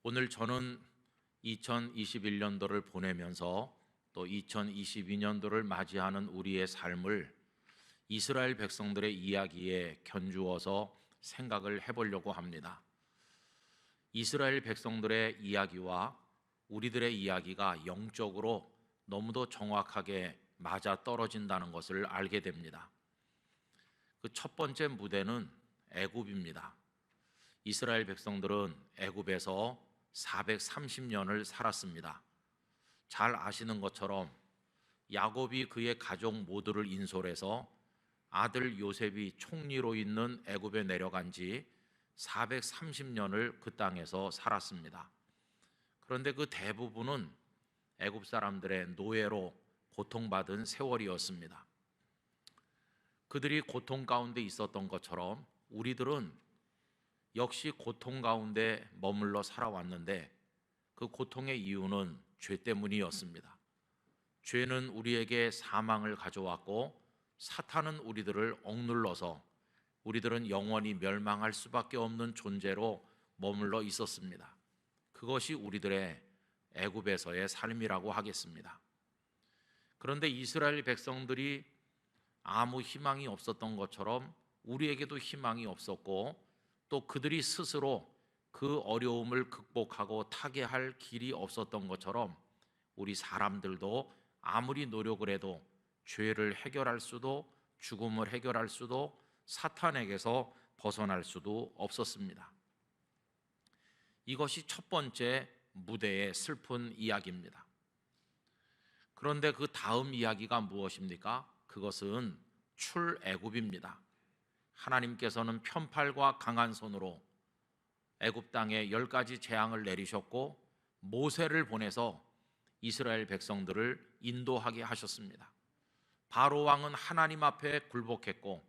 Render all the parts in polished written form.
오늘 저는 2021년도를 보내면서 또 2022년도를 맞이하는 우리의 삶을 이스라엘 백성들의 이야기에 견주어서 생각을 해보려고 합니다. 이스라엘 백성들의 이야기와 우리들의 이야기가 영적으로 너무도 정확하게 맞아 떨어진다는 것을 알게 됩니다. 그 첫 번째 무대는 애굽입니다. 이스라엘 백성들은 애굽에서 430년을 살았습니다. 잘 아시는 것처럼 야곱이 그의 가족 모두를 인솔해서 아들 요셉이 총리로 있는 애굽에 내려간 지 430년을 그 땅에서 살았습니다. 그런데 그 대부분은 애굽 사람들의 노예로 고통받은 세월이었습니다. 그들이 고통 가운데 있었던 것처럼 우리들은 역시 고통 가운데 머물러 살아왔는데 그 고통의 이유는 죄 때문이었습니다. 죄는 우리에게 사망을 가져왔고 사탄은 우리들을 억눌러서 우리들은 영원히 멸망할 수밖에 없는 존재로 머물러 있었습니다. 그것이 우리들의 애굽에서의 삶이라고 하겠습니다. 그런데 이스라엘 백성들이 아무 희망이 없었던 것처럼 우리에게도 희망이 없었고 또 그들이 스스로 그 어려움을 극복하고 타개할 길이 없었던 것처럼 우리 사람들도 아무리 노력을 해도 죄를 해결할 수도 죽음을 해결할 수도 사탄에게서 벗어날 수도 없었습니다. 이것이 첫 번째 무대의 슬픈 이야기입니다. 그런데 그 다음 이야기가 무엇입니까? 그것은 출애굽입니다. 하나님께서는 편팔과 강한 손으로 애굽 땅에 10가지 재앙을 내리셨고 모세를 보내서 이스라엘 백성들을 인도하게 하셨습니다. 바로 왕은 하나님 앞에 굴복했고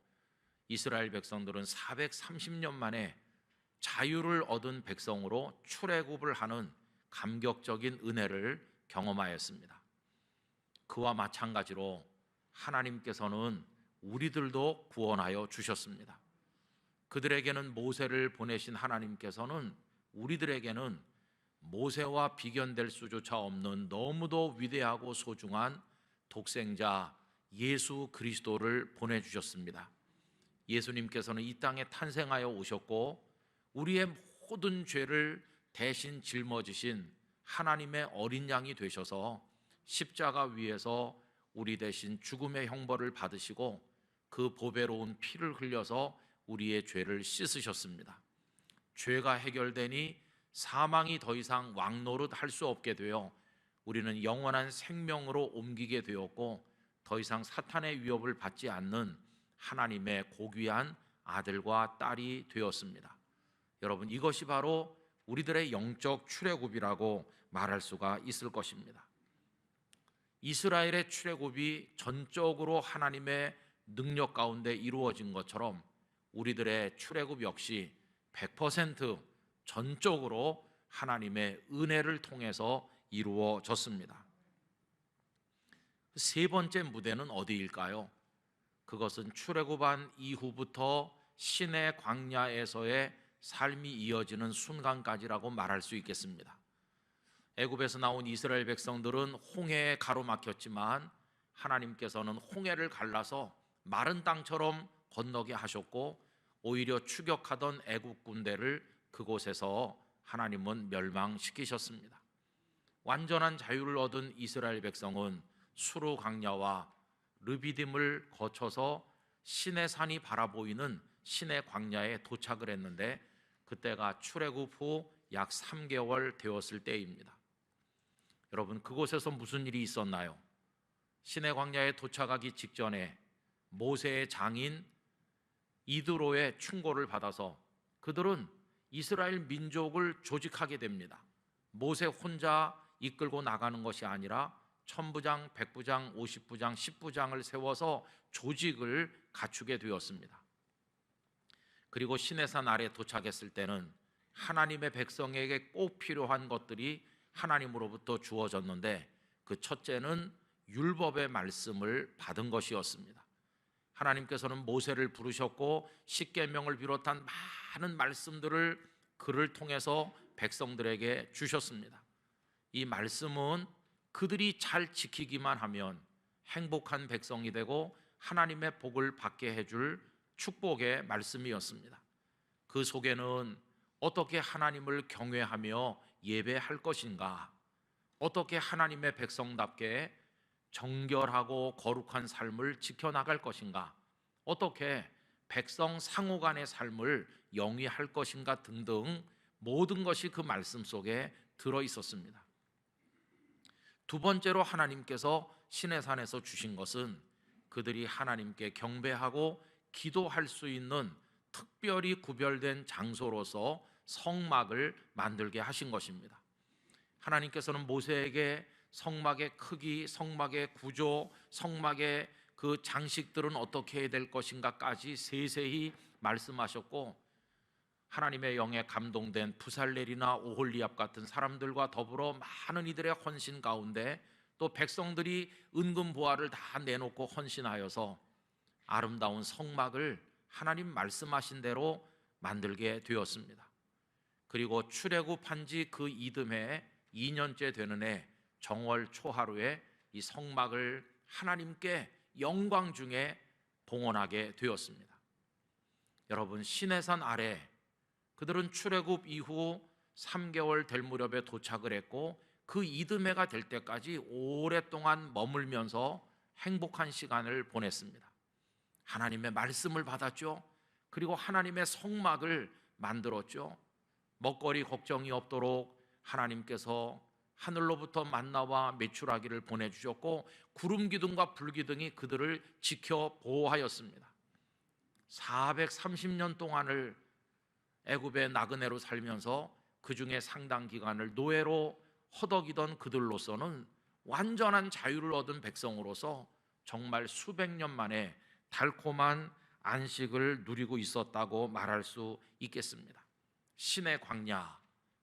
이스라엘 백성들은 430년 만에 자유를 얻은 백성으로 출애굽을 하는 감격적인 은혜를 경험하였습니다. 그와 마찬가지로 하나님께서는 우리들도 구원하여 주셨습니다. 그들에게는 모세를 보내신 하나님께서는 우리들에게는 모세와 비견될 수조차 없는 너무도 위대하고 소중한 독생자 예수 그리스도를 보내주셨습니다. 예수님께서는 이 땅에 탄생하여 오셨고 우리의 모든 죄를 대신 짊어지신 하나님의 어린 양이 되셔서 십자가 위에서 우리 대신 죽음의 형벌을 받으시고 그 보배로운 피를 흘려서 우리의 죄를 씻으셨습니다. 죄가 해결되니 사망이 더 이상 왕노릇 할 수 없게 되어 우리는 영원한 생명으로 옮기게 되었고 더 이상 사탄의 위협을 받지 않는 하나님의 고귀한 아들과 딸이 되었습니다. 여러분, 이것이 바로 우리들의 영적 출애굽이라고 말할 수가 있을 것입니다. 이스라엘의 출애굽이 전적으로 하나님의 능력 가운데 이루어진 것처럼 우리들의 출애굽 역시 100% 전적으로 하나님의 은혜를 통해서 이루어졌습니다. 세 번째 무대는 어디일까요? 그것은 출애굽한 이후부터 신의 광야에서의 삶이 이어지는 순간까지라고 말할 수 있겠습니다. 애굽에서 나온 이스라엘 백성들은 홍해에 가로막혔지만 하나님께서는 홍해를 갈라서 마른 땅처럼 건너게 하셨고 오히려 추격하던 애굽 군대를 그곳에서 하나님은 멸망시키셨습니다. 완전한 자유를 얻은 이스라엘 백성은 수르 광야와 르비딤을 거쳐서 시내산이 바라보이는 시내 광야에 도착을 했는데 그때가 출애굽 후 약 3개월 되었을 때입니다. 여러분, 그곳에서 무슨 일이 있었나요? 시내 광야에 도착하기 직전에 모세의 장인 이드로의 충고를 받아서 그들은 이스라엘 민족을 조직하게 됩니다. 모세 혼자 이끌고 나가는 것이 아니라 천부장, 백부장, 50부장, 10부장을 세워서 조직을 갖추게 되었습니다. 그리고 시내산 아래 도착했을 때는 하나님의 백성에게 꼭 필요한 것들이 하나님으로부터 주어졌는데 그 첫째는 율법의 말씀을 받은 것이었습니다. 하나님께서는 모세를 부르셨고 십계명을 비롯한 많은 말씀들을 그를 통해서 백성들에게 주셨습니다. 이 말씀은 그들이 잘 지키기만 하면 행복한 백성이 되고 하나님의 복을 받게 해줄 축복의 말씀이었습니다. 그 속에는 어떻게 하나님을 경외하며 예배할 것인가, 어떻게 하나님의 백성답게 정결하고 거룩한 삶을 지켜나갈 것인가, 어떻게 백성 상호 간의 삶을 영위할 것인가 등등 모든 것이 그 말씀 속에 들어 있었습니다. 두 번째로 하나님께서 시내산에서 주신 것은 그들이 하나님께 경배하고 기도할 수 있는 특별히 구별된 장소로서 성막을 만들게 하신 것입니다. 하나님께서는 모세에게 성막의 크기, 성막의 구조, 성막의 그 장식들은 어떻게 해야 될 것인가까지 세세히 말씀하셨고, 하나님의 영에 감동된 부살렐이나 오홀리압 같은 사람들과 더불어 많은 이들의 헌신 가운데 또 백성들이 은금 보화를 다 내놓고 헌신하여서 아름다운 성막을 하나님 말씀하신 대로 만들게 되었습니다. 그리고 출애굽한 지 그 이듬해 2년째 되는 해 정월 초하루에 이 성막을 하나님께 영광 중에 봉헌하게 되었습니다. 여러분, 시내산 아래 그들은 출애굽 이후 3개월 될 무렵에 도착을 했고 그 이듬해가 될 때까지 오랫동안 머물면서 행복한 시간을 보냈습니다. 하나님의 말씀을 받았죠. 그리고 하나님의 성막을 만들었죠. 먹거리 걱정이 없도록 하나님께서 하늘로부터 만나와 메추라기를 보내주셨고 구름 기둥과 불 기둥이 그들을 지켜 보호하였습니다. 430년 동안을 애굽의 나그네로 살면서 그 중에 상당 기간을 노예로 허덕이던 그들로서는 완전한 자유를 얻은 백성으로서 정말 수백 년 만에 달콤한 안식을 누리고 있었다고 말할 수 있겠습니다. 신의 광야,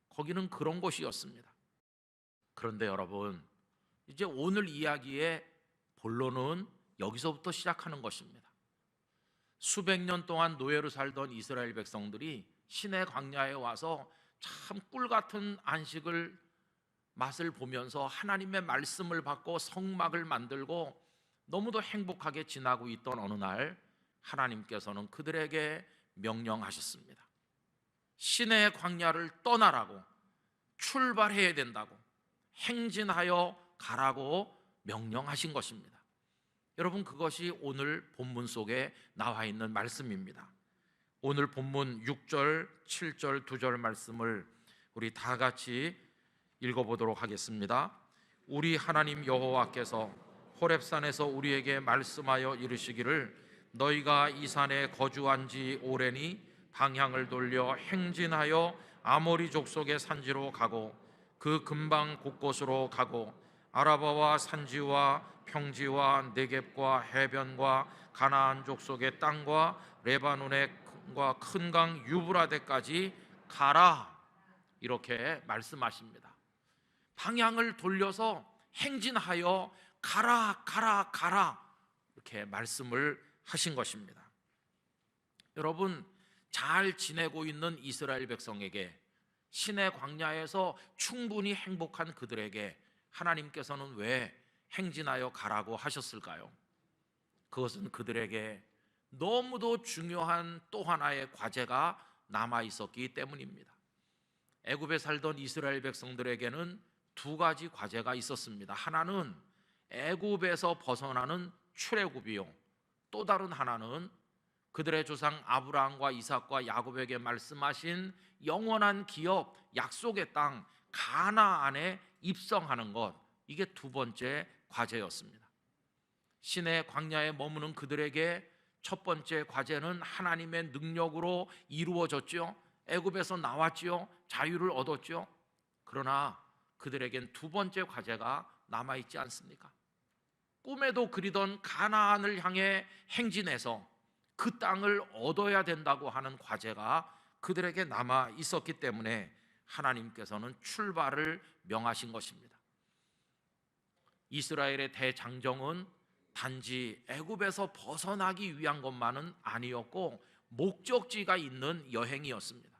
거기는 그런 곳이었습니다. 그런데 여러분, 이제 오늘 이야기의 본론은 여기서부터 시작하는 것입니다. 수백 년 동안 노예로 살던 이스라엘 백성들이 신의 광야에 와서 참 꿀같은 안식을 맛을 보면서 하나님의 말씀을 받고 성막을 만들고 너무도 행복하게 지나고 있던 어느 날 하나님께서는 그들에게 명령하셨습니다. 신의 광야를 떠나라고, 출발해야 된다고, 행진하여 가라고 명령하신 것입니다. 여러분, 그것이 오늘 본문 속에 나와 있는 말씀입니다. 오늘 본문 6절, 7절 두 절 말씀을 우리 다 같이 읽어보도록 하겠습니다. 우리 하나님 여호와께서 호렙산에서 우리에게 말씀하여 이르시기를 너희가 이 산에 거주한 지 오래니 방향을 돌려 행진하여 아모리 족속의 산지로 가고 그 근방 곳곳으로 가고 아라바와 산지와 평지와 네겝과 해변과 가나안 족속의 땅과 레바논의 큰 강 유브라데까지 가라, 이렇게 말씀하십니다. 방향을 돌려서 행진하여 가라, 가라, 가라, 이렇게 말씀을 하신 것입니다. 여러분, 잘 지내고 있는 이스라엘 백성에게, 신의 광야에서 충분히 행복한 그들에게 하나님께서는 왜 행진하여 가라고 하셨을까요? 그것은 그들에게 너무도 중요한 또 하나의 과제가 남아 있었기 때문입니다. 애굽에 살던 이스라엘 백성들에게는 두 가지 과제가 있었습니다. 하나는 애굽에서 벗어나는 출애굽이요, 또 다른 하나는 그들의 조상 아브라함과 이삭과 야곱에게 말씀하신 영원한 기업, 약속의 땅 가나안에 입성하는 것, 이게 두 번째 과제였습니다. 신의 광야에 머무는 그들에게 첫 번째 과제는 하나님의 능력으로 이루어졌죠. 애굽에서 나왔죠. 자유를 얻었죠. 그러나 그들에겐 두 번째 과제가 남아있지 않습니까? 꿈에도 그리던 가나안을 향해 행진해서 그 땅을 얻어야 된다고 하는 과제가 그들에게 남아 있었기 때문에 하나님께서는 출발을 명하신 것입니다. 이스라엘의 대장정은 단지 애굽에서 벗어나기 위한 것만은 아니었고 목적지가 있는 여행이었습니다.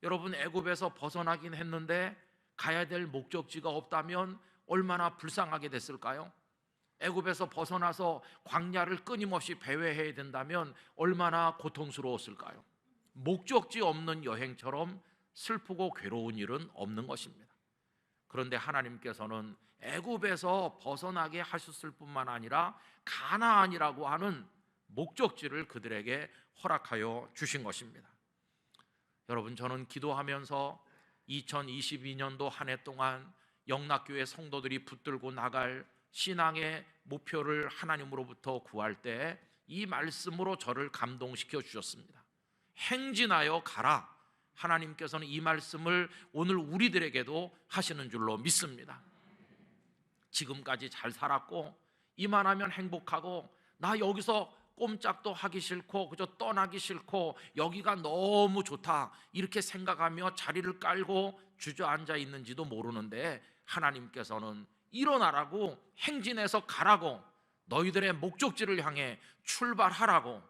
여러분, 애굽에서 벗어나긴 했는데 가야 될 목적지가 없다면 얼마나 불쌍하게 됐을까요? 애굽에서 벗어나서 광야를 끊임없이 배회해야 된다면 얼마나 고통스러웠을까요? 목적지 없는 여행처럼 슬프고 괴로운 일은 없는 것입니다. 그런데 하나님께서는 애굽에서 벗어나게 하셨을 뿐만 아니라 가나안이라고 하는 목적지를 그들에게 허락하여 주신 것입니다. 여러분, 저는 기도하면서 2022년도 한 해 동안 영락교회 성도들이 붙들고 나갈 신앙의 목표를 하나님으로부터 구할 때 이 말씀으로 저를 감동시켜 주셨습니다. 행진하여 가라. 하나님께서는 이 말씀을 오늘 우리들에게도 하시는 줄로 믿습니다. 지금까지 잘 살았고 이만하면 행복하고 나 여기서 꼼짝도 하기 싫고 그저 떠나기 싫고 여기가 너무 좋다 이렇게 생각하며 자리를 깔고 주저앉아 있는지도 모르는데, 하나님께서는 일어나라고, 행진해서 가라고, 너희들의 목적지를 향해 출발하라고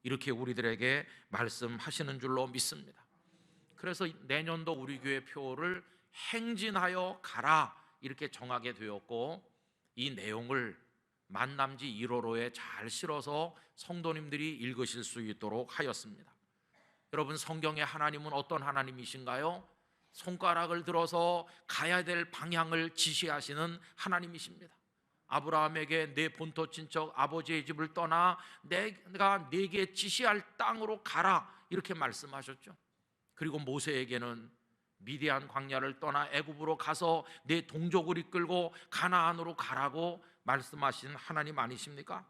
이렇게 우리들에게 말씀하시는 줄로 믿습니다. 그래서 내년도 우리 교회 표를 행진하여 가라 이렇게 정하게 되었고, 이 내용을 만남지 1호로에 잘 실어서 성도님들이 읽으실 수 있도록 하였습니다. 여러분, 성경의 하나님은 어떤 하나님이신가요? 손가락을 들어서 가야 될 방향을 지시하시는 하나님이십니다. 아브라함에게 내 본토 친척 아버지의 집을 떠나 내가 네게 지시할 땅으로 가라 이렇게 말씀하셨죠. 그리고 모세에게는 미디안 광야를 떠나 애굽으로 가서 내 동족을 이끌고 가나안으로 가라고 말씀하신 하나님 아니십니까?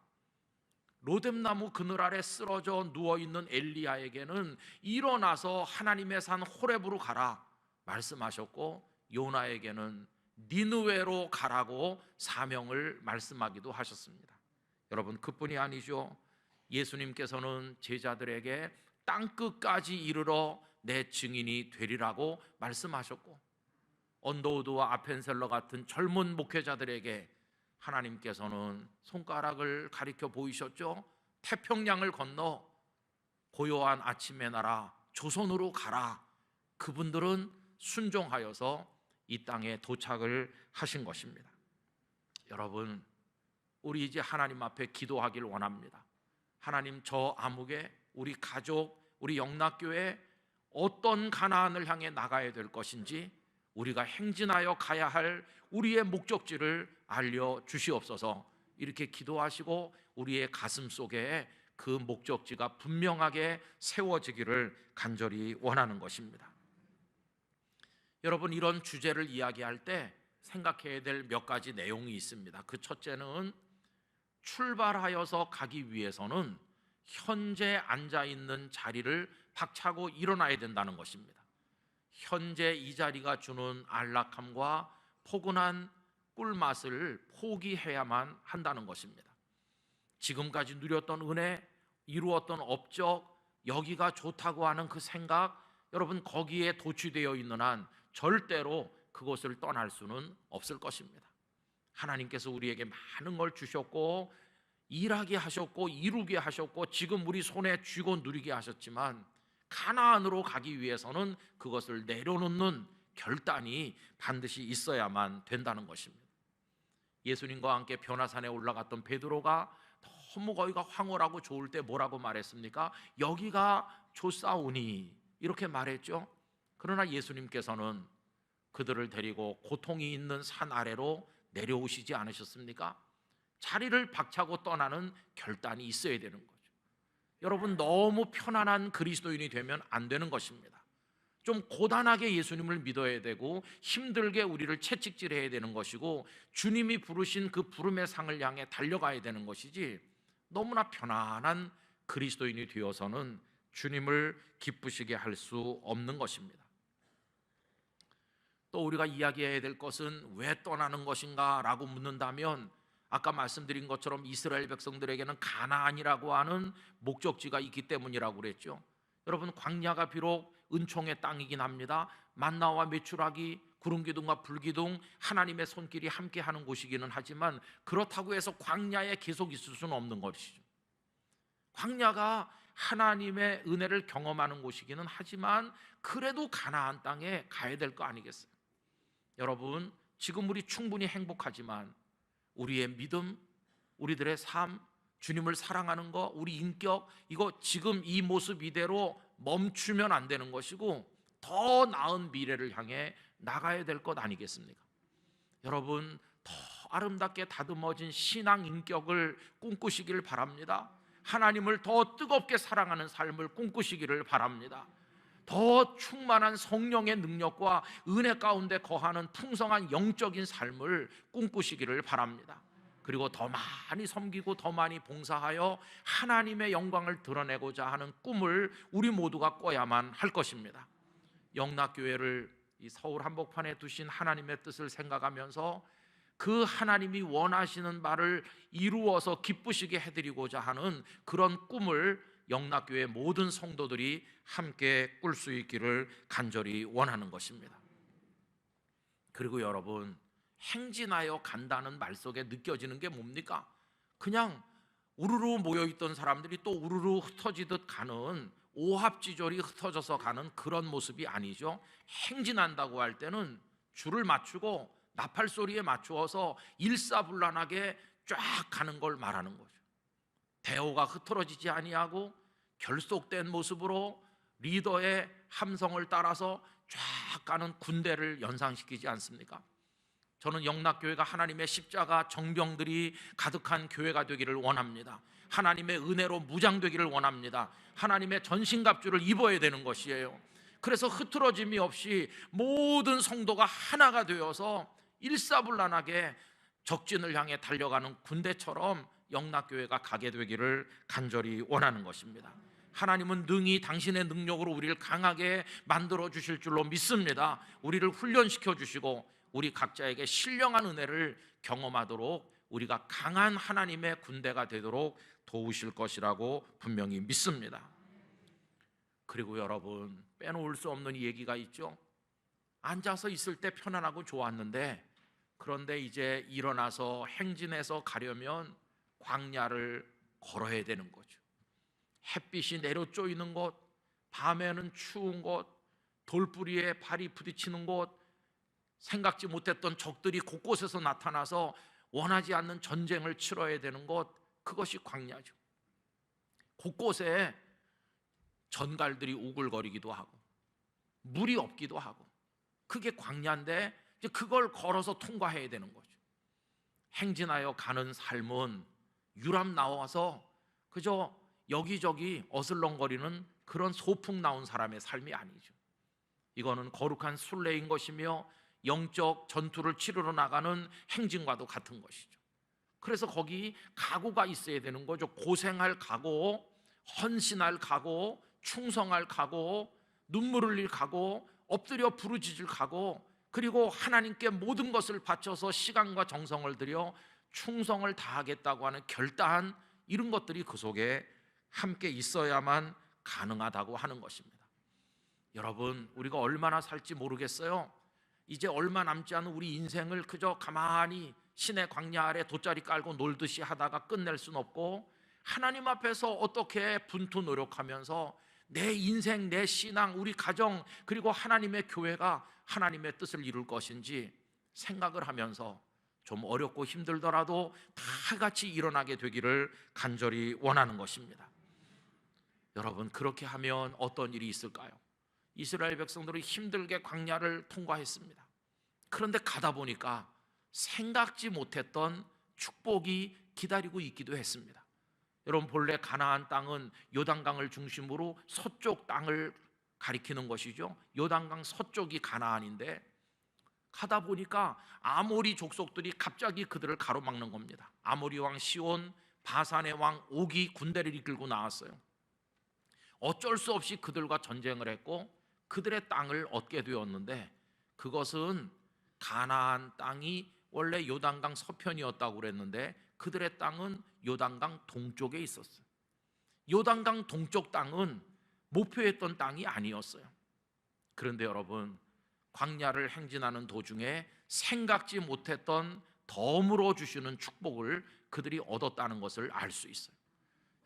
로뎀나무 그늘 아래 쓰러져 누워있는 엘리야에게는 일어나서 하나님의 산 호렙으로 가라 말씀하셨고, 요나에게는 니느웨로 가라고 사명을 말씀하기도 하셨습니다. 여러분, 그뿐이 아니죠. 예수님께서는 제자들에게 땅끝까지 이르러 내 증인이 되리라고 말씀하셨고, 언더우드와 아펜셀러 같은 젊은 목회자들에게 하나님께서는 손가락을 가리켜 보이셨죠. 태평양을 건너 고요한 아침의 나라 조선으로 가라. 그분들은 순종하여서 이 땅에 도착을 하신 것입니다. 여러분, 우리 이제 하나님 앞에 기도하길 원합니다. 하나님, 저 아무개, 우리 가족, 우리 영락교회 어떤 가나안을 향해 나가야 될 것인지 우리가 행진하여 가야 할 우리의 목적지를 알려주시옵소서. 이렇게 기도하시고 우리의 가슴 속에 그 목적지가 분명하게 세워지기를 간절히 원하는 것입니다. 여러분, 이런 주제를 이야기할 때 생각해야 될 몇 가지 내용이 있습니다. 그 첫째는 출발하여서 가기 위해서는 현재 앉아있는 자리를 박차고 일어나야 된다는 것입니다. 현재 이 자리가 주는 안락함과 포근한 꿀맛을 포기해야만 한다는 것입니다. 지금까지 누렸던 은혜, 이루었던 업적, 여기가 좋다고 하는 그 생각, 여러분, 거기에 도취되어 있는 한 절대로 그곳을 떠날 수는 없을 것입니다. 하나님께서 우리에게 많은 걸 주셨고 일하게 하셨고 이루게 하셨고 지금 우리 손에 쥐고 누리게 하셨지만 가나안으로 가기 위해서는 그것을 내려놓는 결단이 반드시 있어야만 된다는 것입니다. 예수님과 함께 변화산에 올라갔던 베드로가 너무 거기가 황홀하고 좋을 때 뭐라고 말했습니까? 여기가 좋사오니 이렇게 말했죠. 그러나 예수님께서는 그들을 데리고 고통이 있는 산 아래로 내려오시지 않으셨습니까? 자리를 박차고 떠나는 결단이 있어야 되는 거죠. 여러분, 너무 편안한 그리스도인이 되면 안 되는 것입니다. 좀 고단하게 예수님을 믿어야 되고 힘들게 우리를 채찍질해야 되는 것이고 주님이 부르신 그 부름의 상을 향해 달려가야 되는 것이지, 너무나 편안한 그리스도인이 되어서는 주님을 기쁘시게 할 수 없는 것입니다. 또 우리가 이야기해야 될 것은 왜 떠나는 것인가 라고 묻는다면, 아까 말씀드린 것처럼 이스라엘 백성들에게는 가나안이라고 하는 목적지가 있기 때문이라고 그랬죠. 여러분, 광야가 비록 은총의 땅이긴 합니다. 만나와 메추라기, 구름기둥과 불기둥, 하나님의 손길이 함께하는 곳이기는 하지만 그렇다고 해서 광야에 계속 있을 수는 없는 것이죠. 광야가 하나님의 은혜를 경험하는 곳이기는 하지만 그래도 가나안 땅에 가야 될 거 아니겠어요? 여러분, 지금 우리 충분히 행복하지만 우리의 믿음, 우리들의 삶, 주님을 사랑하는 거, 우리 인격, 이거 지금 이 모습 이대로 멈추면 안 되는 것이고 더 나은 미래를 향해 나가야 될 것 아니겠습니까? 여러분, 더 아름답게 다듬어진 신앙 인격을 꿈꾸시기를 바랍니다. 하나님을 더 뜨겁게 사랑하는 삶을 꿈꾸시기를 바랍니다. 더 충만한 성령의 능력과 은혜 가운데 거하는 풍성한 영적인 삶을 꿈꾸시기를 바랍니다. 그리고 더 많이 섬기고 더 많이 봉사하여 하나님의 영광을 드러내고자 하는 꿈을 우리 모두가 꿔야만 할 것입니다. 영락교회를 이 서울 한복판에 두신 하나님의 뜻을 생각하면서 그 하나님이 원하시는 바를 이루어서 기쁘시게 해드리고자 하는 그런 꿈을 영락교회 모든 성도들이 함께 꿀 수 있기를 간절히 원하는 것입니다. 그리고 여러분, 행진하여 간다는 말 속에 느껴지는 게 뭡니까? 그냥 우르르 모여있던 사람들이 또 우르르 흩어지듯 가는, 오합지졸이 흩어져서 가는 그런 모습이 아니죠. 행진한다고 할 때는 줄을 맞추고 나팔 소리에 맞추어서 일사불란하게 쫙 가는 걸 말하는 거죠. 대오가 흐트러지지 아니하고 결속된 모습으로 리더의 함성을 따라서 쫙 가는 군대를 연상시키지 않습니까? 저는 영락교회가 하나님의 십자가 정병들이 가득한 교회가 되기를 원합니다. 하나님의 은혜로 무장되기를 원합니다. 하나님의 전신갑주를 입어야 되는 것이에요. 그래서 흐트러짐이 없이 모든 성도가 하나가 되어서 일사불란하게 적진을 향해 달려가는 군대처럼 영락교회가 가게 되기를 간절히 원하는 것입니다. 하나님은 능히 당신의 능력으로 우리를 강하게 만들어 주실 줄로 믿습니다. 우리를 훈련시켜 주시고 우리 각자에게 신령한 은혜를 경험하도록 우리가 강한 하나님의 군대가 되도록 도우실 것이라고 분명히 믿습니다. 그리고 여러분, 빼놓을 수 없는 이 얘기가 있죠. 앉아서 있을 때 편안하고 좋았는데 그런데 이제 일어나서 행진해서 가려면 광야를 걸어야 되는 거죠. 햇빛이 내려 쪼이는 곳, 밤에는 추운 곳, 돌뿌리에 발이 부딪히는 곳, 생각지 못했던 적들이 곳곳에서 나타나서 원하지 않는 전쟁을 치러야 되는 곳, 그것이 광야죠. 곳곳에 전갈들이 우글거리기도 하고 물이 없기도 하고 그게 광야인데 이제 그걸 걸어서 통과해야 되는 거죠. 행진하여 가는 삶은 유람 나와서 그저 여기저기 어슬렁거리는 그런 소풍 나온 사람의 삶이 아니죠. 이거는 거룩한 순례인 것이며 영적 전투를 치르러 나가는 행진과도 같은 것이죠. 그래서 거기 각오가 있어야 되는 거죠. 고생할 각오, 헌신할 각오, 충성할 각오, 눈물 흘릴 각오, 엎드려 부르짖을 각오, 그리고 하나님께 모든 것을 바쳐서 시간과 정성을 들여 충성을 다하겠다고 하는 결단, 이런 것들이 그 속에 함께 있어야만 가능하다고 하는 것입니다. 여러분, 우리가 얼마나 살지 모르겠어요. 이제 얼마 남지 않은 우리 인생을 그저 가만히 신의 광야 아래 돗자리 깔고 놀듯이 하다가 끝낼 수는 없고, 하나님 앞에서 어떻게 분투 노력하면서 내 인생, 내 신앙, 우리 가정, 그리고 하나님의 교회가 하나님의 뜻을 이룰 것인지 생각을 하면서 좀 어렵고 힘들더라도 다 같이 일어나게 되기를 간절히 원하는 것입니다. 여러분, 그렇게 하면 어떤 일이 있을까요? 이스라엘 백성들이 힘들게 광야를 통과했습니다. 그런데 가다 보니까 생각지 못했던 축복이 기다리고 있기도 했습니다. 여러분, 본래 가나안 땅은 요단강을 중심으로 서쪽 땅을 가리키는 것이죠. 요단강 서쪽이 가나안인데 가다 보니까 아모리 족속들이 갑자기 그들을 가로막는 겁니다. 아모리 왕 시온, 바산의 왕 옥이 군대를 이끌고 나왔어요. 어쩔 수 없이 그들과 전쟁을 했고 그들의 땅을 얻게 되었는데, 그것은 가나안 땅이 원래 요단강 서편이었다고 그랬는데 그들의 땅은 요단강 동쪽에 있었어요. 요단강 동쪽 땅은 목표했던 땅이 아니었어요. 그런데 여러분, 광야를 행진하는 도중에 생각지 못했던 덤으로 주시는 축복을 그들이 얻었다는 것을 알 수 있어요.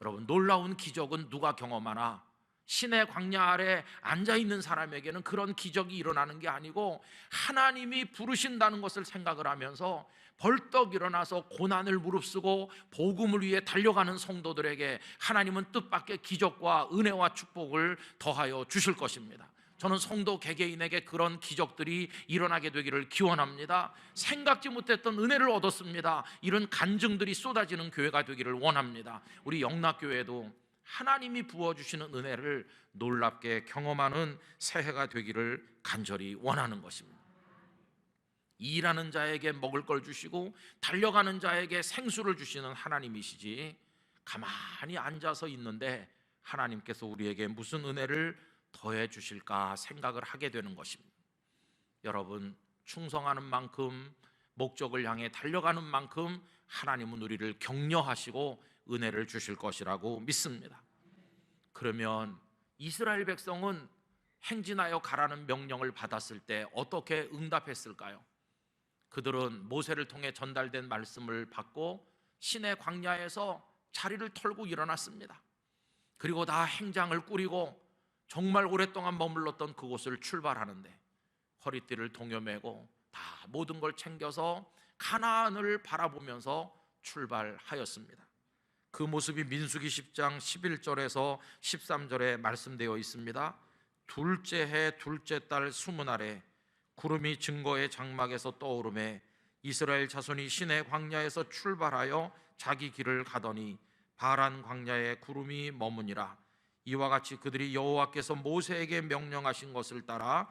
여러분, 놀라운 기적은 누가 경험하나? 신의 광야 아래 앉아있는 사람에게는 그런 기적이 일어나는 게 아니고 하나님이 부르신다는 것을 생각을 하면서 벌떡 일어나서 고난을 무릅쓰고 복음을 위해 달려가는 성도들에게 하나님은 뜻밖의 기적과 은혜와 축복을 더하여 주실 것입니다. 저는 성도 개개인에게 그런 기적들이 일어나게 되기를 기원합니다. 생각지 못했던 은혜를 얻었습니다. 이런 간증들이 쏟아지는 교회가 되기를 원합니다. 우리 영락교회도 하나님이 부어주시는 은혜를 놀랍게 경험하는 새해가 되기를 간절히 원하는 것입니다. 일하는 자에게 먹을 걸 주시고 달려가는 자에게 생수를 주시는 하나님이시지, 가만히 앉아서 있는데 하나님께서 우리에게 무슨 은혜를 더해 주실까 생각을 하게 되는 것입니다. 여러분, 충성하는 만큼, 목적을 향해 달려가는 만큼 하나님은 우리를 격려하시고 은혜를 주실 것이라고 믿습니다. 그러면 이스라엘 백성은 행진하여 가라는 명령을 받았을 때 어떻게 응답했을까요? 그들은 모세를 통해 전달된 말씀을 받고 시내 광야에서 자리를 털고 일어났습니다. 그리고 다 행장을 꾸리고 정말 오랫동안 머물렀던 그곳을 출발하는데 허리띠를 동여매고 다 모든 걸 챙겨서 가나안을 바라보면서 출발하였습니다. 그 모습이 민수기 10장 11절에서 13절에 말씀되어 있습니다. 둘째 해 둘째 달 수문날에 구름이 증거의 장막에서 떠오르매 이스라엘 자손이 시내 광야에서 출발하여 자기 길을 가더니 바란 광야에 구름이 머무니라. 이와 같이 그들이 여호와께서 모세에게 명령하신 것을 따라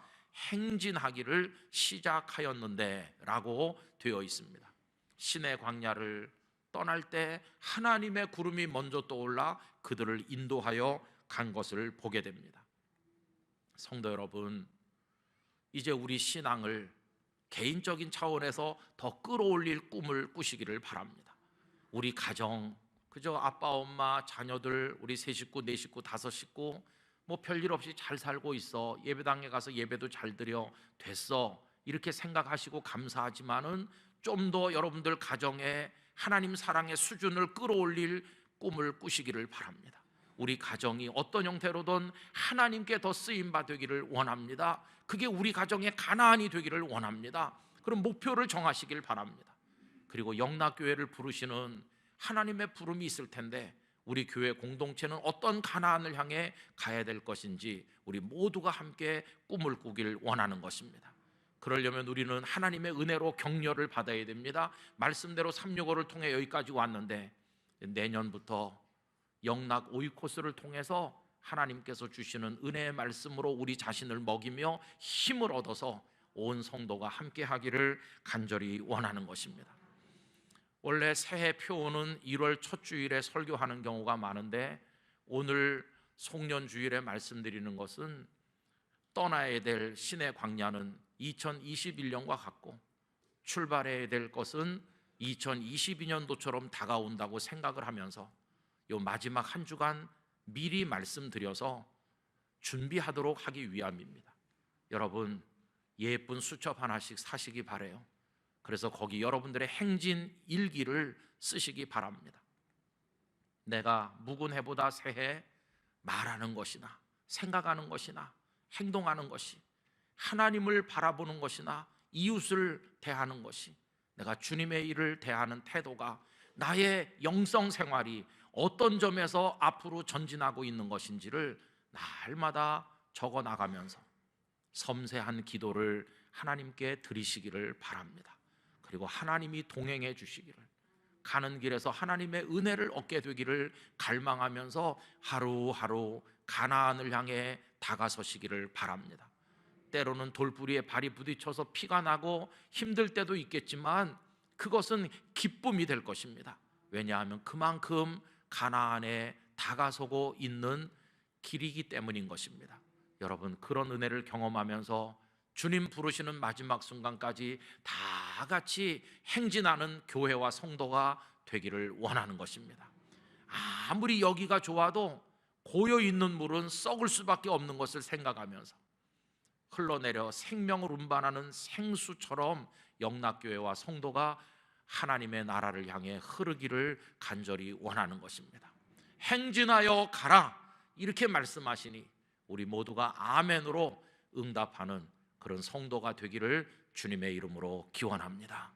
행진하기를 시작하였는데 라고 되어 있습니다. 시내 광야를 떠날 때 하나님의 구름이 먼저 떠올라 그들을 인도하여 간 것을 보게 됩니다. 성도 여러분, 이제 우리 신앙을 개인적인 차원에서 더 끌어올릴 꿈을 꾸시기를 바랍니다. 우리 가정, 그저 아빠, 엄마, 자녀들, 우리 세 식구, 네 식구, 다섯 식구 뭐 별일 없이 잘 살고 있어, 예배당에 가서 예배도 잘 드려, 됐어, 이렇게 생각하시고 감사하지만은 좀 더 여러분들 가정에 하나님 사랑의 수준을 끌어올릴 꿈을 꾸시기를 바랍니다. 우리 가정이 어떤 형태로든 하나님께 더 쓰임받기를 원합니다. 그게 우리 가정의 가나안이 되기를 원합니다. 그럼 목표를 정하시길 바랍니다. 그리고 영락교회를 부르시는 하나님의 부름이 있을 텐데 우리 교회 공동체는 어떤 가나안을 향해 가야 될 것인지 우리 모두가 함께 꿈을 꾸길 원하는 것입니다. 그러려면 우리는 하나님의 은혜로 격려를 받아야 됩니다. 말씀대로 365를 통해 여기까지 왔는데 내년부터 영락 오이코스를 통해서 하나님께서 주시는 은혜의 말씀으로 우리 자신을 먹이며 힘을 얻어서 온 성도가 함께 하기를 간절히 원하는 것입니다. 원래 새해 표어는 1월 첫 주일에 설교하는 경우가 많은데 오늘 송년주일에 말씀드리는 것은 떠나야 될 신의 광야는 2021년과 같고 출발해야 될 것은 2022년도처럼 다가온다고 생각을 하면서 요 마지막 한 주간 미리 말씀드려서 준비하도록 하기 위함입니다. 여러분, 예쁜 수첩 하나씩 사시기 바래요. 그래서 거기 여러분들의 행진 일기를 쓰시기 바랍니다. 내가 묵은 해보다 새해 말하는 것이나 생각하는 것이나 행동하는 것이, 하나님을 바라보는 것이나 이웃을 대하는 것이, 내가 주님의 일을 대하는 태도가, 나의 영성 생활이 어떤 점에서 앞으로 전진하고 있는 것인지를 날마다 적어 나가면서 섬세한 기도를 하나님께 드리시기를 바랍니다. 그리고 하나님이 동행해 주시기를, 가는 길에서 하나님의 은혜를 얻게 되기를 갈망하면서 하루하루 가나안을 향해 다가서시기를 바랍니다. 때로는 돌부리에 발이 부딪혀서 피가 나고 힘들 때도 있겠지만 그것은 기쁨이 될 것입니다. 왜냐하면 그만큼 가나안에 다가서고 있는 길이기 때문인 것입니다. 여러분, 그런 은혜를 경험하면서 주님 부르시는 마지막 순간까지 다 같이 행진하는 교회와 성도가 되기를 원하는 것입니다. 아무리 여기가 좋아도 고여있는 물은 썩을 수밖에 없는 것을 생각하면서 흘러내려 생명을 운반하는 생수처럼 영락교회와 성도가 하나님의 나라를 향해 흐르기를 간절히 원하는 것입니다. 행진하여 가라 이렇게 말씀하시니 우리 모두가 아멘으로 응답하는 그런 성도가 되기를 주님의 이름으로 기원합니다.